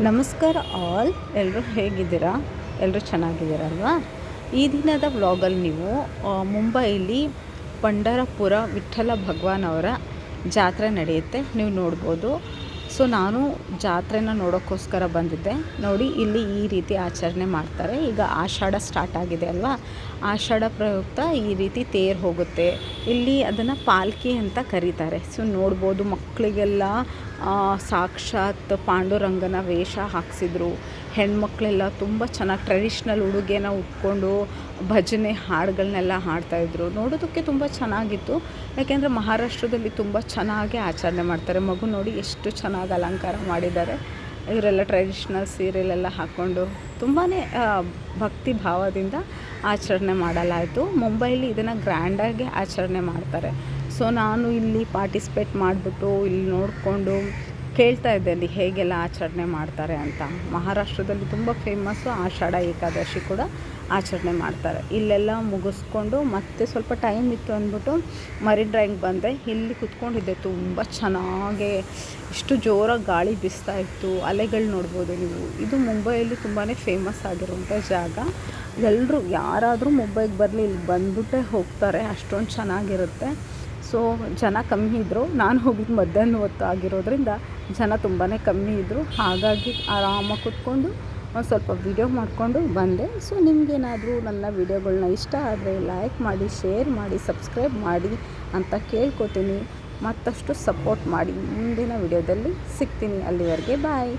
ನಮಸ್ಕಾರ ಆಲ್. ಎಲ್ಲರೂ ಹೇಗಿದ್ದೀರಾ? ಎಲ್ಲರೂ ಚೆನ್ನಾಗಿದ್ದೀರಲ್ವಾ? ಈ ದಿನದ ವ್ಲಾಗಲ್ಲಿ ನೀವು ಮುಂಬೈಲಿ ಪಂಢರಪುರ ವಿಠ್ಠಲ ಭಗವಾನ್ ಅವರ ಜಾತ್ರೆ ನಡೆಯುತ್ತೆ, ನೀವು ನೋಡ್ಬೋದು. ಸೊ ನಾನು ಜಾತ್ರೆನ ನೋಡೋಕ್ಕೋಸ್ಕರ ಬಂದಿದ್ದೆ. ನೋಡಿ, ಇಲ್ಲಿ ಈ ರೀತಿ ಆಚರಣೆ ಮಾಡ್ತಾರೆ. ಈಗ ಆಷಾಢ ಸ್ಟಾರ್ಟ್ ಆಗಿದೆ ಅಲ್ವಾ? ಆಷಾಢ ಪ್ರಯುಕ್ತ ಈ ರೀತಿ ತೇರು ಹೋಗುತ್ತೆ. ಇಲ್ಲಿ ಅದನ್ನು ಪಾಲ್ಕಿ ಅಂತ ಕರೀತಾರೆ. ಸೊ ನೋಡ್ಬೋದು, ಮಕ್ಕಳಿಗೆಲ್ಲ ಸಾಕ್ಷಾತ್ ಪಾಂಡುರಂಗನ ವೇಷ ಹಾಕ್ಸಿದ್ರು. ಹೆಣ್ಮಕ್ಳೆಲ್ಲ ತುಂಬ ಚೆನ್ನಾಗಿ ಟ್ರೆಡಿಷ್ನಲ್ ಉಡುಗೆನ ಉಟ್ಕೊಂಡು ಭಜನೆ ಹಾಡುಗಳನ್ನೆಲ್ಲ ಹಾಡ್ತಾಯಿದ್ರು. ನೋಡೋದಕ್ಕೆ ತುಂಬ ಚೆನ್ನಾಗಿತ್ತು. ಯಾಕೆಂದರೆ ಮಹಾರಾಷ್ಟ್ರದಲ್ಲಿ ತುಂಬ ಚೆನ್ನಾಗಿ ಆಚರಣೆ ಮಾಡ್ತಾರೆ. ಮಗು ನೋಡಿ ಎಷ್ಟು ಚೆನ್ನಾಗಿ ಅಲಂಕಾರ ಮಾಡಿದ್ದಾರೆ. ಇವರೆಲ್ಲ ಟ್ರೆಡಿಷ್ನಲ್ ಸೀರೆಲೆಲ್ಲ ಹಾಕ್ಕೊಂಡು ತುಂಬಾ ಭಕ್ತಿ ಭಾವದಿಂದ ಆಚರಣೆ ಮಾಡಲಾಯಿತು. ಮುಂಬೈಲಿ ಇದನ್ನು ಗ್ರ್ಯಾಂಡಾಗಿ ಆಚರಣೆ ಮಾಡ್ತಾರೆ. ಸೊ ನಾನು ಇಲ್ಲಿ ಪಾರ್ಟಿಸಿಪೇಟ್ ಮಾಡಿಬಿಟ್ಟು ಇಲ್ಲಿ ನೋಡಿಕೊಂಡು ಕೇಳ್ತಾ ಇದ್ದೆ ಅಲ್ಲಿ ಹೇಗೆಲ್ಲ ಆಚರಣೆ ಮಾಡ್ತಾರೆ ಅಂತ. ಮಹಾರಾಷ್ಟ್ರದಲ್ಲಿ ತುಂಬ ಫೇಮಸ್ಸು ಆಷಾಢ ಏಕಾದಶಿ ಕೂಡ ಆಚರಣೆ ಮಾಡ್ತಾರೆ. ಇಲ್ಲೆಲ್ಲ ಮುಗಿಸ್ಕೊಂಡು ಮತ್ತೆ ಸ್ವಲ್ಪ ಟೈಮ್ ಇತ್ತು ಅಂದ್ಬಿಟ್ಟು ಮರಿನ್ ಡ್ರೈವ್ಗೆ ಬಂದೆ. ಇಲ್ಲಿ ಕುತ್ಕೊಂಡಿದ್ದೆ. ತುಂಬ ಚೆನ್ನಾಗಿ ಇಷ್ಟು ಜೋರಾಗಿ ಗಾಳಿ ಬೀಸ್ತಾ ಇತ್ತು. ಅಲೆಗಳು ನೋಡ್ಬೋದು ನೀವು. ಇದು ಮುಂಬೈಯಲ್ಲಿ ತುಂಬಾ ಫೇಮಸ್ ಆಗಿರುವಂಥ ಜಾಗ. ಎಲ್ಲರೂ ಯಾರಾದರೂ ಮುಂಬೈಗೆ ಬರಲಿ, ಇಲ್ಲಿ ಬಂದ್ಬಿಟ್ಟೆ ಹೋಗ್ತಾರೆ, ಅಷ್ಟೊಂದು ಚೆನ್ನಾಗಿರುತ್ತೆ. ಸೊ ಜನ ಕಮ್ಮಿ ಇದ್ದರು. ನಾನು ಹೋಗಿದ್ದು ಮಧ್ಯಾಹ್ನ ಹೊತ್ತು ಆಗಿರೋದ್ರಿಂದ ಜನ ತುಂಬಾ ಕಮ್ಮಿ ಇದ್ದರು. ಹಾಗಾಗಿ ಆರಾಮಾಗಿ ಕೂತ್ಕೊಂಡು ಒಂದು ಸ್ವಲ್ಪ ವಿಡಿಯೋ ಮಾಡಿಕೊಂಡು ಬಂದೆ. ಸೊ ನಿಮಗೇನಾದರೂ ನನ್ನ ವಿಡಿಯೋಗಳನ್ನ ಇಷ್ಟ ಆದರೆ ಲೈಕ್ ಮಾಡಿ, ಶೇರ್ ಮಾಡಿ, ಸಬ್ಸ್ಕ್ರೈಬ್ ಮಾಡಿ ಅಂತ ಕೇಳ್ಕೊತೀನಿ. ಮತ್ತಷ್ಟು ಸಪೋರ್ಟ್ ಮಾಡಿ. ಮುಂದಿನ ವಿಡಿಯೋದಲ್ಲಿ ಸಿಗ್ತೀನಿ. ಅಲ್ಲಿವರೆಗೆ ಬಾಯ್.